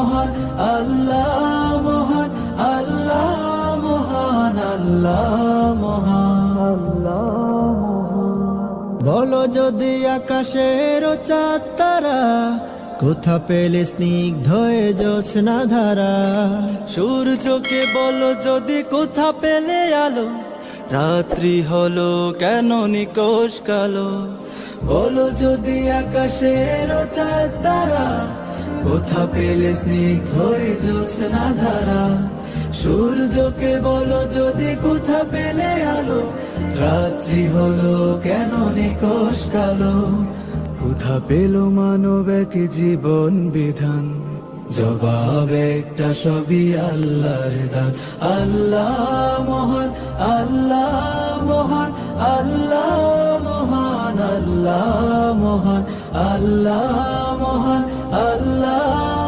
মহান, আল্লাহ মহান, আল্লাহ মহান, আল্লাহ মহান, আল্লাহ মহান। বলো যদি আকাশের চাঁদ তারা কোথা পেলে স্নিগ্ধ জোছনা ধারা, সূর্যকে বলো যদি কোথা পেলে আলো, রাত্রি হলো কেন নিকোষ কালো। বলো যদি আকাশের চাঁদ তারা কোথা পেলে স্নিগ্ধ জোছনা ধারা, সূর্যকে বলো যদি কোথা পেলে আলো, রাত্রি হলো কেন নিকোষ কালো। কোথা পেল মানব এক জীবন বিধান, জবাব একটা সবই আল্লাহর দান। আল্লাহ মহান, আল্লাহ মহান, আল্লাহ মহান, আল্লাহ মহান, আল্লাহ মহান, আল্লাহ